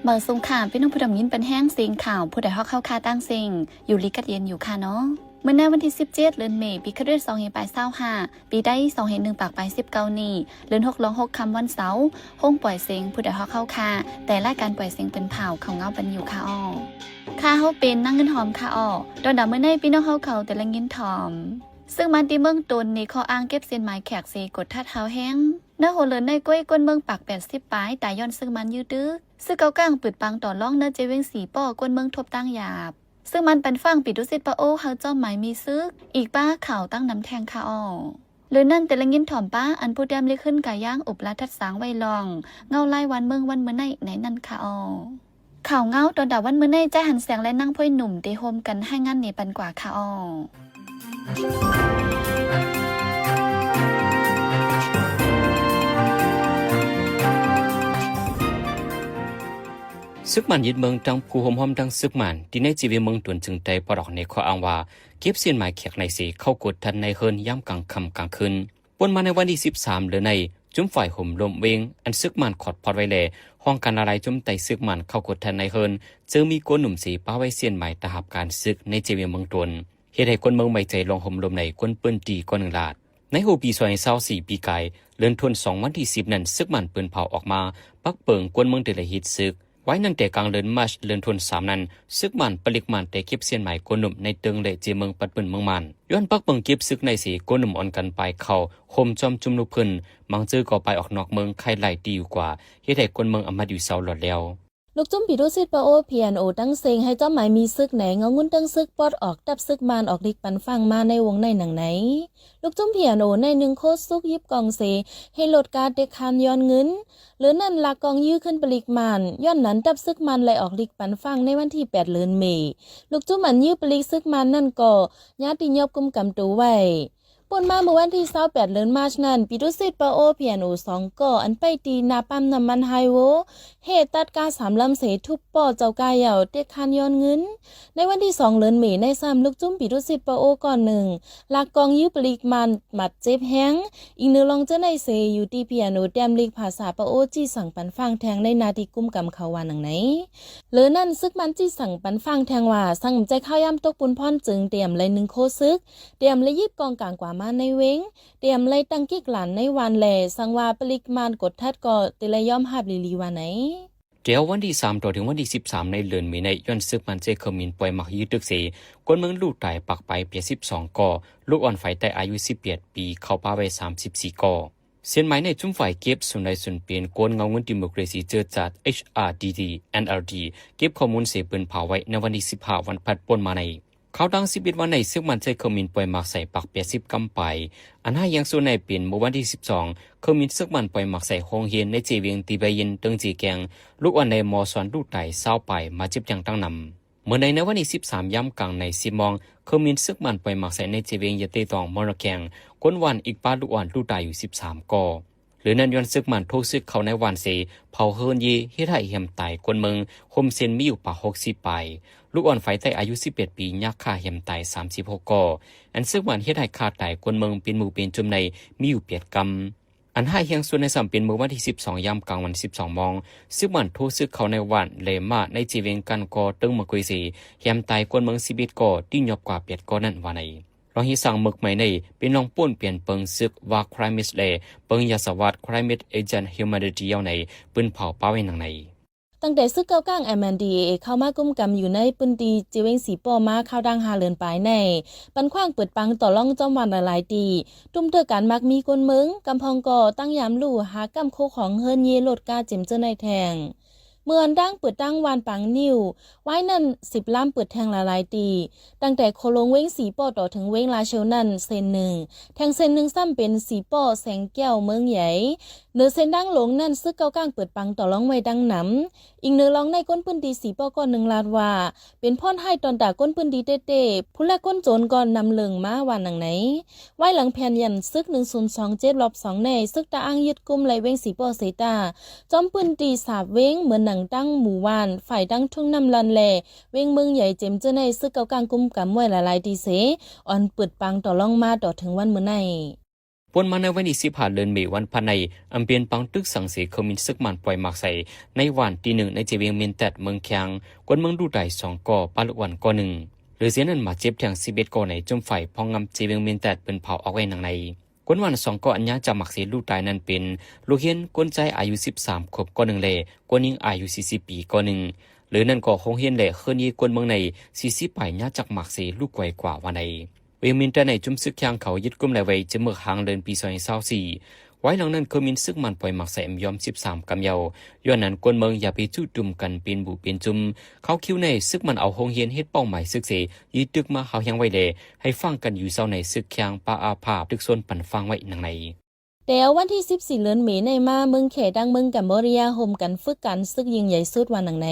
เมื่อสงขลาพี่น้องผู้ดำยินเป็นแห้งเสียงข่าวผู้ใดฮอกเข้าคาตั้งเสียงอยู่ลิกัดเย็นอยู่ค่ะเนาะเมื่อในวันที่17เดือนเมษายนปีคริสต์2525ปีได้201ปากไป19นี้เดือน6ลอง6คำวันเสาร์ห้องปล่อยเสียงผู้ใดฮอกเข้าคาแต่รายการปล่อยเสียงเป็นเผาของเงาเป็นอยู่ค่ะอ้อค่าเฮาเป็นนั่งเงินหอมค่ะอ้อตอนดำเมื่อในพี่น้องเฮาเขาแต่ละเงินถอมซึ่งมันที่เมืองตนในข้ออ้างเก็บเส้นไม้แขกเซกดท่าเท้าแห้งเนื้อโหเลินในก้อยก้นเมืองปาก80ปลายแต่ย้อนซึ่งมันยืดดื้อซึ่งเกากลางปืดปังต่อล่องเนื้อเจเวงสีป้อก้นเมืองทบตั้งหยาบซึ่งมันเป็นฟังปิดดุสิตปะโอเฮาเจ้าหมายมีซึกอีกป้าข่าวตั้งน้ำแทงคาออหรือนั่นแต่ละยินถ่อมป้าอันผู้เดียมเล็กขึ้นกาย่างอุบละทัดสางไวลองเงาไล่วันเมืองวันเมื่อในไหนนั่นคาออข่าวเงาตอนดาวันเมื่อในใจหันแสงและนั่งพ่อยหนุ่มเตโฮมกันให้งานเหนียปันกว่าคาออซึกมันยึดเมืองจังผู้ห่มห้อมดังซึกมันที่ในจีวีเมืองตวนจึงใจปลอกในข้ออ้างว่าเก็บเส้นหมายแขกในสีเข้ากดทันในเฮินย่ำกลางค่ำกลางคืนปนมาในวันที่13หรือในจุ้มฝ่ายห่มลมเวงอันซึกมันขอดพอดไว้แลห้องการอะไรจุ้มไตซึกมันเข้ากดทันในเฮินจึงมีกวนหนุ่มสีป้าไว้เส้นหมายตาหับการซึกในจีวีเมืองตวนเหตุให้คนเมืองไม่ใจลองห่มลมในกวนปืนตีก้อนหนึ่งลาดในหูปี2024ปีไก่เลือนทน2วันที่10นั้นซึกมันปืนเผาออกมาปักเปิงกวนเมืองเดลฮิตซึกไว้นั่งแต่กลางเลือนมาร์ชเลือนทน3นั้นซึกมันปลิกมันแต่เก็บเสียนหมายกวนหนุ่มในเติงเลเจเมืองปัดปืนเมืองมันย้อนปักเปิงเก็บซึกในสีกวนหนุ่มอ่อนกันไปเข้าคมจอมจุ่มลูกพื้นมังจื้อก็ไปออกนอกเมืองใครไหลดีอยู่กว่าเฮ็ดให้กวนเมืองอำมาตย์อยู่เศร้าหลอดแล้วลูกจุ้มปีดุสิตปะโอเพียนโอตั้งเซงให้เจ้าหมายมีซึกไหนเงางุ้นตั้งซึกปอดออกดับซึกมานออกลิกปันฟังมาในวงในหนังไหนลูกจุ้มเพียนโอในหนึ่งโคตรซุกยิบกองเซให้ลดการเด็กคานย้อนเงินหรือนั่นลากองยื้อขึ้นปลิกมานย้อนนั้นดับซึกมันไหลออกลิกปันฟังในวันที่8เดือนเมษายนลูกจุ้มอันยื้อปลิกซึกมันนั่นก็ญาติยอบกุมกำตัวไว้ปนมาเมื่อวันที่28เดือนมาร์ชนั้นปีดุสิตปะโอเพียนโอ2ก่ออันไปตีนาปั๊มน้ำมันไฮโวเหตุตัดการ3ลำเสทุบป่อเจ้ากายเหย่าเด็กคันย้อนเงินในวันที่2เดือนเมษายนใน3ลูกจุ้มปีดุสิตปะโอก่อนหนึ่งลากกองยื้อปลีกมันหมัดเจ็บแห้งอีกหนึ่งลองเจ้าในเซอยู่ที่เพียนโอแดมลีกภาษาปะโอจี้สั่งปันฟังแทงในนาทีกุมกำเขาวานังไหนหรือนั่นซึกมันจี้สั่งปันฟังแทงว่าสั่งใจข้าวย่ำตกปุนพรจึงเตรียมเลย1โคซึกเตรียมเลยยิบกองกลางกว่ามาในเว้งเตรียมเลยตั้งกิกหลานในวันแลสังว่าปลิกมานกดทัดก่อติเลยย่อมหับลีลีวันไหนเดี๋ยววันที่3ต่อถึงวันที่13ในเดือนมีนาย้อนซึกมันเจคมินปล่อยมักยืดตึกสีกวนเมืองลูกตายปักไปเปีย12ก่อลูกอ่อนไฟแต่อายุ18ปีเข้าป่าไว้34ก่อเส้นไม้ในจุ่มฝ่ายเก็บส่วนใดส่วนเปลี่ยนกวนเงาเงินดิโมคราซีเจอจัด HRDD NRD เก็บข้อมูลเสปืนเผาไว้ในวันที่15วันพัดปนมาในเขาดัง11วันในซึ่งมันใช้เคมินปล่อยหมักใส่ปัก80กำไปอันให้ยังส่วนในเปลี่ยนเมื่อวันที่12เคมินซึ่งมันปล่อยหมักใส่ห้องเฮียนในเจเวียงตีใบยินตึงจีแกงลูกอันในมอสอนลูกไต่เศร้าไปมาจิบยังตั้งนำเมื่อในวันที่13ย่ำกลางใน10มองเคมินซึ่งมันปล่อยหมักใส่ในเจเวียงยะเตตองมอระแกงก้นวันอีกป้าลูกอ่อนลูกไต่อยู่13ก่อหรือนันยอนซึกมันโทซึกเขาในวันเสเผาเฮินยีเฮ็ดให้เหี่ยมตายกวนเมืองคมเซนมีอยู่ป่า60ไปลูกอ่อนไฟใต้อายุ11ปียักษ์ฆ่าเหี่ยมตาย36ก่ออันซึกมันเฮ็ดให้ขาดตายกวนเมืองเป็นหมู่เป็นจุ่มในมีอยู่8กำอันให้เฮียงส่วนใน3เป็นเมื่อวันที่12ยามกลางวัน12มองซึกมันโทซึกเขาในวันเลมาในจีเวงกันก่อตึงมะกุยสีเหี่ยมตายกวนเมือง11ก่อที่ยอบกว่า8ก่อนั่นว่าในเราฮิสั่งมึกใหม่ในเป็นน้องป่นเปลี่ยนเปิงซึกว่าครายมิสเลเปิงยาสวัสดิ์ครายมิสเอเจนต์ฮิวแมนิตี้เอาในปืนเผาป้าไว้หนังในตั้งแต่ซึกเก้าก้าง MNDAA เข้ามากุมกำอยู่ในปืนตีจิเวงสีป้อมาข้าวดัง5เดือนปลายในปันขว้างเปิดปังต่อล่องจอมวันหลายตีตุ้มเตอการมักมีกวนเมืองกำพองก่อตั้งยามลู่หากำโคของเฮินเยโลดกาเจ็มเจอในแทงเมื่อดั้งเปิดตั้งวานปังนิ้วไว้นั่น10ล้ำเปิดแทงหลายตีตั้งแต่โคลงเว้งสีป้อต่อถึงเว้งลาเชลนั่นเซนหนึ่งแทงเซนหนึ่งซ้ำเป็นสีป้อแสงแก้วเมืองใหญ่เนื้อเส้นดั้งหลงนั่นซึกเก้าก้างเปิดปังต่อล่องไว้ดังหนำอีกเนื้อล่องในก้นปืนดีสีป้อก้อนหนึ่งลาดว่าเป็นพ่อนให้ตอนด่าก้นปืนดีเต้ผู้แลกก้นโจรก่อนนำเลิงมาวันหนังไหนไว้หลังแผ่นยันซึก1027รอบ2ในซึกตาอ้างยึดกุมไหลเว้งสีป้อเสตาจอมปืนดีสาบเว้งเหมือนหนังตั้งหมู่วานฝ่ายดังทุ่งน้ำลันแลเว้งเมืองใหญ่เจมเจอในซึกเก้าก้างกุมกำไว้หลายๆตีเสอ่อนเปิดปังต่อล่องมาต่อถึงวันเมื่อใน ปนมาในวันที่15เดือนเมษายนวันพันในอำเปียนปังตึกสังเสคมินซึกมันปล่อยหมากใส่ในวันที่1ในเจเวียงเมียนแตดเมืองแขงกวนเมืองดูได้2ก่อปาลุกวันก่อ1หรือเสียนั้นมาเจ็บแทง11ก่อในจมไฟพองงำเจเวียงเมียนแตดเป็นเผาออกไว้หนังในกวนวัน2ก่ออัญญาจากหมากเสลูกตายนั้นเป็นลูกเฮียนกวนใจอายุ13ขวบก่อ1แลกวนยิงอายุ40ปีก่อ1หรือนั่นก็คงเฮียนแหละเคยนี้กวนเมืองใน40ปลายญาจากหมากเสลูกไกวกว่าวันในเวมินแต่ในจุ่มซึกยางเขายึดกุมไหลไว้จะเมื่อหางเดินปี2024ไว้หลังนั้นเคยมินซึกมันปล่อยหมักใส่ยอม13กำเยาย้อนนั้นกวนเมืองอย่าไปจู้จุ่มกันเป็นบุเป็นจุ่มเขาคิวในซึกมันเอาหงเฮียนเฮ็ดเป้าหมายซึกเสยึดตึกมาเขายังไว้แลให้ฟังกันอยู่เศร้าในซึกยางปาอาภาพตึกส่วนปั่นฟังไว้หนังในแต่วันที่14เดือนเมษายนมาเมืองแขดังเมืองกัมพูชาโฮมกันฝึกกันซึกยิงใหญ่สุดวันหนังไหน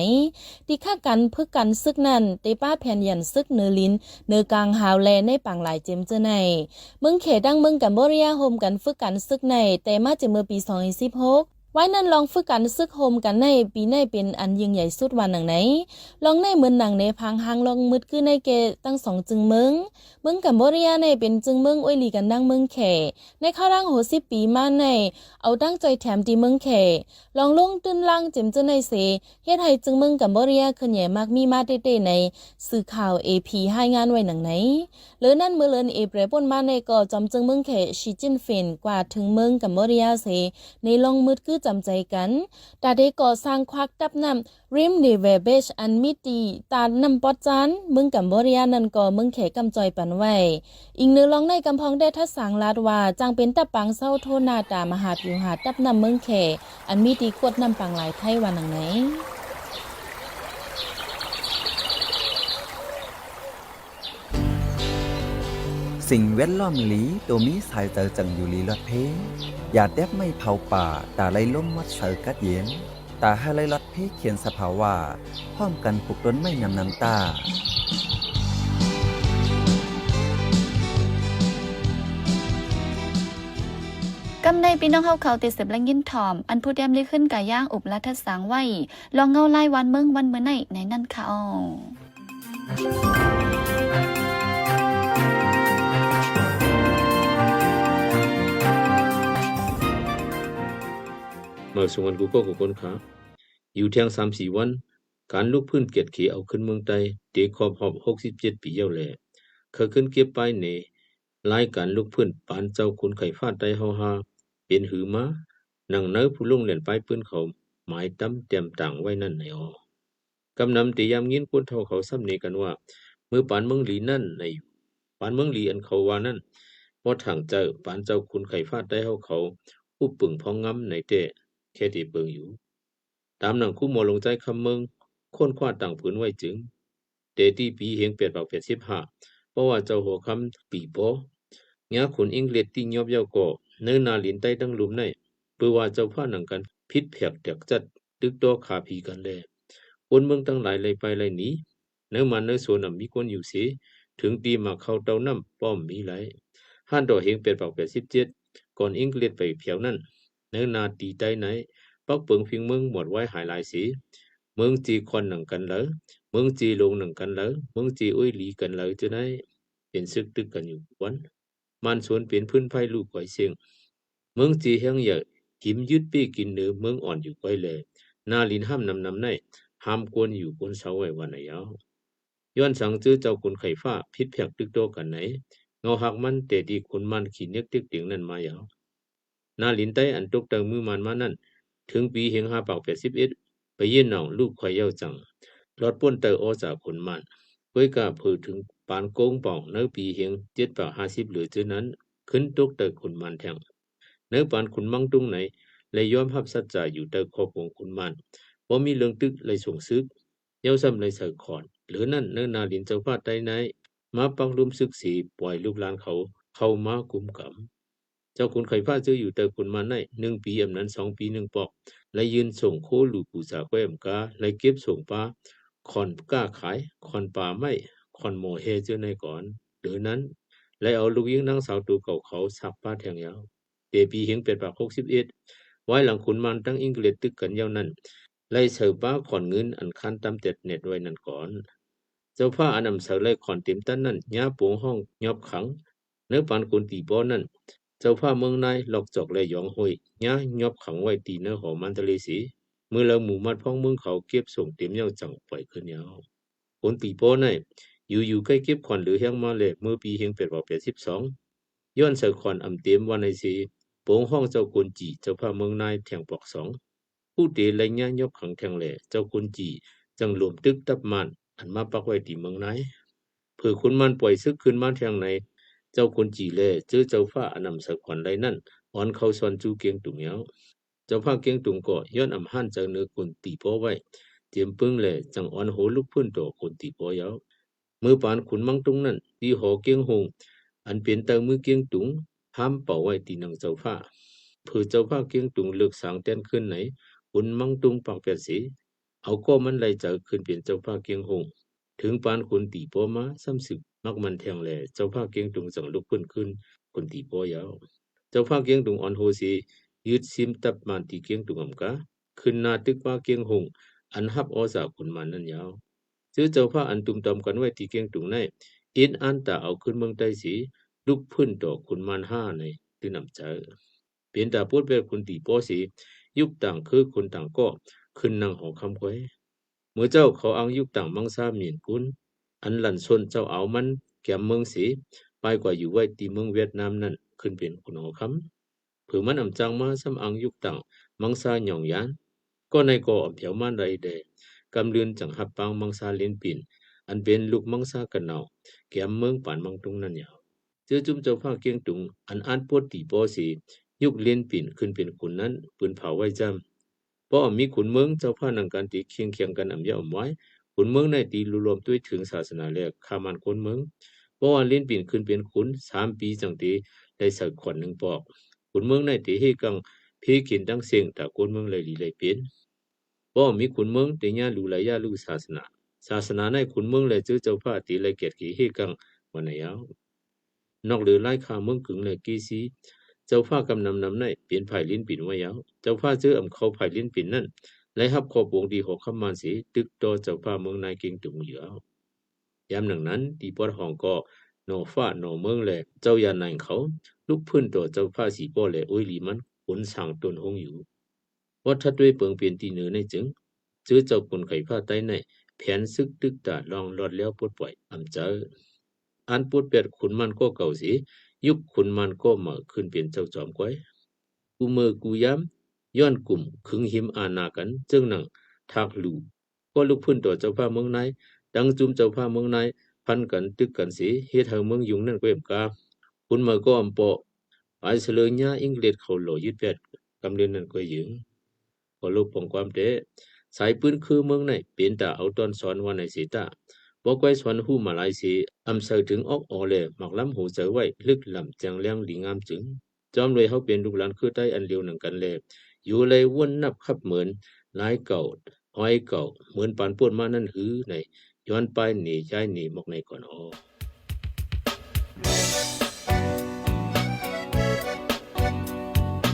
ที่ค่ากันฝึกกันซึกนั้นเตป้าแผ่นยันซึกเนลินเนกลางหาวแลในปังหลายเจมเจอในเมืองแขดังเมืองกัมพูชาโฮมกันฝึกกันซึกในแต่มาจากเมื่อปี2016ไว้นั้นลองฝึกกันซึกโฮมกันในปีในเป็นอันยิ่งใหญ่สุดวันหนังไหนลองในเหมือนหนังในพังหางลองมืดคือในเกตั้ง2จึงเมืองกัมพูชาในเป็นจึงเมืองอ้วยหลีกันดังเมืองแขในข้าวร่าง60ปีมาในเอาตั้งใจแถมที่เมืองแขลองลงตื้นล่างเจ็มเจอในเสเฮ็ดให้จึงเมืองกัมพูชาขึ้นใหญ่มากมีมาเต้ๆในสื่อข่าว AP ให้งานไว้หนังไหนหรือนั่นเมื่อเลือนเอเปรป่นมาในก็จำจึงเมืองแขชิจินเฟนกว่าถึงเมืองกัมพูชาเสในลองมืดคือจำใจกันตาได้ก่อสร้างควักตับน้ำริมเนเวเบชอันมิตีตาน้ำปอดจานเมืองกัมพูชานั่นก็เมืองแขกำจอยปันไว้อีกหนึ่งลองในกำพองได้ทัดสางลาดว่าจังเป็นตะปังเศร้าโทนาตามหาผิวหาตับน้ำเมืองแขอันมิตีกดน้ำปังหลายไทยวันหนังไหนสิ่งแวดล้อมหลีตัวมีสายเจอจังอยู่ลีลอดเพอย่าแดบไม่เผาป่าตาไล่ล้มมัดเสอกัดเย็นตาให้ไล่ลอดเพเขียนสภาวะพร้อมกันปลุกล้นไม่นำน้ำตา กำในพี่น้องเขาติดเสพแรงยินถอมอันผู้เดียมเลยขึ้นกาย่างอุบรัฐสังไว้ลองเงาไล่วันเมืองวันเมื่อในนั่นค่ะอ๋อมาส่งวันกูก็กับคนขาอยู่เที่ยง3-4 วันการลุกพื้นเกียรติเขียวเอาขึ้นเมืองไทยเด็กขอบหอบ67 ปีเย้าแหล่เคยขึ้นเก็บไปในรายการลุกพื้นปานเจ้าคุณไข่ฟาดไตเฮาฮาเป็นหือมานั่งเนื้อผู้ลงเล่นไปปืนเขาหมายตั้มเตรียมต่างไว้นั่นในออกำนำตียามยินคนเท่าเขาซ้ำเนกันว่าเมื่อปานเมืองหลีนั่นในปานเมืองหลีอันเขาว่านั่นพอถังเจ้าปานเจ้าคุณไข่ฟาดไตเฮาเขาผู้ปึงพองงำในเตะแค่ที่เปิงอยู่ตามหนังคู่หมอลงใจคำเมืองค้นคว้าต่างผืนไว้จึงเตที่ปีเฮง85เพราะว่าเจ้าหัวคำปีปองาขุนอังกฤษที่ยอบเย้าก่อเนื้อนาลินใต้ดังลุมในเพื่อว่าเจ้าผ้าหนังกันพิษแผกแตกจัดตึกดอขาพีกันแลคนเมืองตั้งหลายเลยไปเลยหนีเนื้อมันเนื้อส่วนมีคนอยู่สิถึงตีมาเข้าเตาน้ำป้อมมีไหลห้านดอกเฮง87ก่อนอังกฤษไปเพียวนั่นเนื้อนาตีใต้ไหนปักเปิงพิงเมืองหมดไว้หายหลายสีเมืองจีคอนหนังกันเหลอเมืองจีลงหนังกันเหลอเมืองจีอุ้ยหลีกันเหลอจะได้เป็นซึกตึกกันอยู่วันมันสวนเป็นพื้นไผ่ลูกไว้เสียงเมืองจีแห่งใหญ่หิมยึดปีกินเนื้อเมืองอ่อนอยู่ไว้เลยนาลินห้ามนำในห้ามกวนอยู่บนเสาไว้วันไหนย้อนสั่งซื้อเจ้าคุณไข่ฟ้าพิษแผกตึกโตกันไหนเงาหักมันแต่ดีคนมันขีเน็กตึกเตียงนั่นมายาวนาลินใต้อันตกตังมือมันมานั่นถึงปีเฮง581ไปเยี่ยนน้องลูกข่อยเย้าจังรอดป้นเตอออจากคนมันเว้ยกาเผือถึงปานโกงป่องเนื้อปีเฮง750หรือจื้อนั้นขึ้นตกเตอคนมันแทงเนื้อปานคุณมั่งตุ้งไหนเลยยอมรับสัจจะอยู่เตอครอบของคุณมันบ่มีเรื่องตึกเลยส่งซึกเย้าซ้ำเลยเสือขอนหรือนั่นเนื้อนาลินเจ้าฟ้าใต้ไหนมาปักลุมซึกสีปล่อยลูกหลานเขาเข้ามากุมกำเจ้าคุณไข่ฟ้าเจออยู่เตอคุณมันใน1 ปีอำนั้น2 ปี1 ปอกและยืนส่งโคลูกปูสาแก้มกาและเก็บส่งปลาคอนกล้าขายคอนปลาไม่คอนโมเฮเจอในก่อนหรือนั้นและเอาลูกยิงนางสาวตัวเก่าเขาสักป้าแทงยาวเตปีเฮง61ไว้หลังขุนมันตั้งอังกฤษตึกกันยาวนั้นไล่เสือป้าขอนเงินอันคันตำเต็ดเน็ตไว้นั่นก่อนเจ้าผ้าอันนำเสือไล่ขอนเต็มตั้นนั้นย้าปวงห้องยอบขังเนื้อปานคนตีป้อนั่น เจ้าผ้าเมืองนายหลอกจอกและหยองห้อยย้ายอบขังไว้ตีเนื้อหอมันทะเลสีเมื่อเราหมู่มัดพ้องเมืองเขาเก็บส่งเต็มเย้าจังปล่อยขึ้นยาวคนตีโป้ในอยู่ใกล้เก็บขวัญหรือแห้งมาเลยเมื่อปีเฮงเป็ดบอก82ย้อนเสือขวัญอำเต็มวันในสีโป่งห้องเจ้ากุนจีเจ้าผ้าเมืองนายแทงปอก2ผู้เตไรย้ายอบขังแทงแหล่เจ้ากุนจีจังหลวมตึกตับมันอันมาปักไว้ตีเมืองนายเผื่อคุณมันปล่อยซึกขึ้นมาแทงในเจ้าคนจีเล่เจอเจ้าฟ้าอนำสักขวัญไรนั่นอ่อนเขาซอนจูเกียงตุงเยาเจ้าฟ้าเกียงตุงก็ย้อนอำหันเจ้าเนื้อคนตีโป้ไว้เตรียมปึ้งเล่จังอ่อนโหลุกพื้นต่อคนตีโป้เยาเมื่อปานขุนมังตุงนั่นตีหอเกียงหงอันเป็นเตามือเกียงตุงห้ามเป่าไว้ตีนังเจ้าฟ้าเผื่อเจ้าฟ้าเกียงตุงเลือกสางเต้นขึ้นไหนขุนมังตุงปากแปดสีเอาก็มันไล่เจ้าขึ้นเป็นเจ้าฟ้าเกียงหงถึงปานคนตีโป้มาซ้ำสึกมักมันแทงแหล่เจ้าผ้าเกียงตุงสั่งลุกขึ้นคนตีโป้ยาวเจ้าผ้าเกียงตุงอ่อนโหสียืดซิมตับมันตีเกียงตุงอำกาขึ้นหน้าตึกว่าเกียงหงอันฮับออสาคนมันนั่นยาวซื้อเจ้าผ้าอันตุ่มตอมกันไว้ตีเกียงตุงในอินอันตาเอาขึ้นเมืองใต้สีลุกพื้นต่อคนมัน5ในที่นำเจอเปลี่ยนตาพูดแบบคนตีโป้สียุคต่างคือคนต่างก็ขึ้นนั่งหอคำควยเมื่อเจ้าเขาอ้างยุคต่างมังซาเมียนกุนอันหลั่นส่วนเจ้าเอามันแก่เมืองสีไปกว่าอยู่ไว้ตีเมืองเวียดนามนั่นขึ้นเป็นคุณหอคำเผื่อมันอำจังมาซ้ำอังยุคต่างมังซาหย่องยานก็ในก่ออำเถียวมันไรเดกำเลือนจังหับปังมังซาเลียนปิ่นอันเป็นลูกมังซากันเนาแก่เมืองป่านมังตุงนั่นยาวเจอจุ่มเจ้าผ้าเกียงตุงอันอ่านปวดตีปอสียุคเลียนปิ่นขึ้นเป็นขุนนั้นปืนเผาไว้จำเพราะมีขุนเมืองเจ้าผ้านังการตีเคียงกันอำยาอำไว้ขุนเมืองในตีรวมด้วยถึงศาสนาแลกข้ามันคนเมืองเพราะว่าเล่นปิ่นขึ้นเป็นขุน3 ปีจังตีได้สักขวัญหนึ่งปอกขุนเมืองในตีให้กังเพกินตั้งเสียงแต่คนเมืองเลยลีเลยเป็นเพราะมีขุนเมืองตีญาลูไหลยาลูศาสนาในขุนเมืองเลยเจอเจ้าผ้าตีเลยเกียรติให้กังวันไหนเอานอกหรือไล่ข้าเมืองกึ่งเลยกีซีเจ้าผ้ากำนำในเปลี่ยนไผ่ลิ้นปิ่นไว้ยาวเจ้าผ้าเจออำเขาไผ่ลิ้นปิ่นนั่นและฮับขอบวงดีหกคำมันสีตึกต่อเจ้าผ้าเมืองนายเก่งตุงเหลือยามหนังนั้นตีปอดห้องก็นอฟ้านอเมืองแลเจ้ายานายเขาลุกพื้นต่อเจ้าผ้าสีป้อแลอุ้ยลีมันขนสั่งตนหงอยู่วัดทัดด้วยเปิงเปลี่ยนตีเหนือในจึงเจอเจ้าคนไข่ผ้าใต้ในแผนซึกตึกตาลองรอดแล้วปลดปล่อยอำเจออันปวดเปียดขุนมันก็เก่าสียุคขุนมันก็มาขึ้นเป็นเจ้าจอมก้อยกูมือกูย้ำย้อนกลุ่มขึงหิมอาณากันจึงหนังทักลูก็ลุกพื้นต่อเจ้าผ้าเมืองนายดังจุมเจ้าผ้าเมืองนายพันกันตึกกันสีเฮ็ดให้เมืองยุงนั่นก็เอ็มกาคุณมาก็อำปอไอเสลญาอังกฤษเขาหล่อยึดแปดกำเรียนนั่นก็ยึงก็ลบปองความเตสายปืนคือเมืองในเป็นตาเอาตอนสอนวันในสีตาบอกไว้สอนหูมาหลายสีอำเสถึงออกออเลยหมักล้ำหูเจอไว้ลึกลำจังเลี้ยงหลีงามจึงจอมเลยเขาเป็นลูกหลานคือใต้อันเดียวหนังกันเลยอยู่เลยวนนับขับเหมือนหลายเก่าห้อยเก่าเหมือนปานปวดมานั่นหือในย้อนไปหนีใช้หนีหมกในก่อน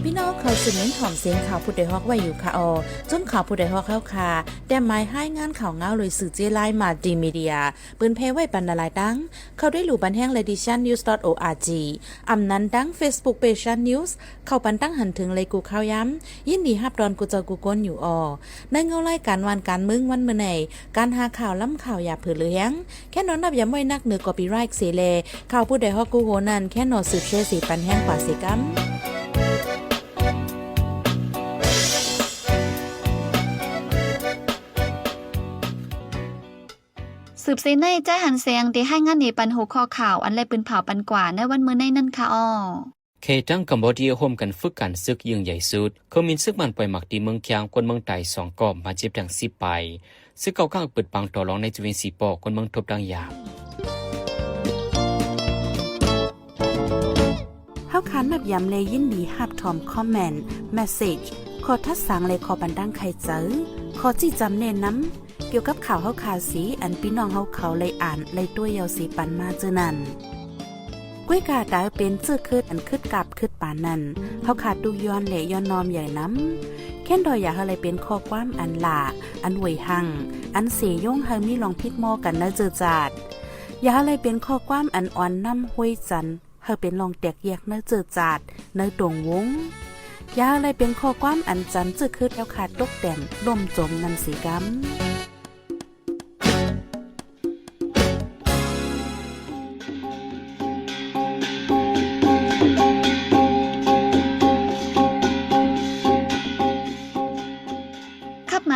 พี่น้องเขาสืบเน้นถ่อมเสียงข่าวผู้ใดฮอกไว้อยู่ค่ะจนข่าวผู้ใดฮอกเข้าค่ะแต่หมายให้งานข่าวเงาเลยสื่อเจไลน์มาดีมีเดียปืนเพไว้ปันนาลายดังเขาได้หลู่บันแห้ง lediciannews.org อำนั้นดัง Facebook page news เข้าปันตั้งหันถึงเลยกูข่าวย้ำยินดีฮับดอนกูเจอกูก้นอยู่ในเงาไล่การวันการมึงวันเมื่อไหนการหาข่าวล้ำข่าวอย่าเผื่อเลี้ยงแค่นอนนับย้ำไว้นักเหนือกอปีไรค์เสเลข่าวผู้ใดฮอกกูโหนันแค่นอสืบเชื่อสีปันแห้งกว่าสิกัมสืบซีในใจหันเสียงที่ให้งานนี้ปันหัวข้อข่าวอันไรปืนเผาปันกว่าในวันมื้อในนั่นค่ะเคจังกัมพูชาร่วมกันฝึกการศึกยิ่งใหญ่สุดเขามีซึกมันปล่อยหมักตีเมืองเคียงคนเมืองไต่2ก่อมาเจ็บดัง10ไปซึกเก่าข้างเปิดปังต่อรองในจเวน4ปอคนเมืองทบดังยามเฮาคันนับย้ำเลยยินดีฮับทอมคอมเมนต์เมสเสจขอทัดสั่งเลยขอบันดังใครเจอขอจี้จำเน้นน้ำเกี่ยวกับข่าวเฮาขาสีอันพี่น้องเฮาเขาเลยอ่านเลยตัวยาวสีปันมาเจอนั่นกุ้ยกาดาวเป็นเสื้อคืดอันคืดกับคืดปานนั่นเฮาขาดดูย้อนและย้อนนอมใหญ่น้ำแค่นดอยอยากอะไรเป็นข้อความอันหล่าอันหวยหังอันเสียย่งเฮามีลองพิดมอกันนะเจอจาดอย่าอะไรเป็นข้อความอันอ่อนน้ำห้วยจัน เฮาเป็นลองแตกแยกเนื้อเจือจาดเนื้อตรงวงยาอะไรเป็นข้อความอันจันจึกคือแล้วขาดตกแต่นล่มจมนันสีกำ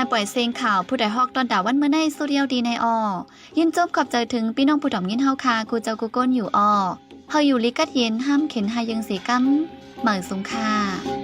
มาปล่อยเซงข่าวผู้ใดฮอกตอนด่าวันเมื่อในโซเดียลดีในยินจบขอบใจถึงพี่น้องผู้ถ่อมยินเฮาคากูเจ้ากูก้นอยู่เฮาอยู่ลิกัดเย็นห้ามเข็นหายังเสียกำเหมือนสงค่า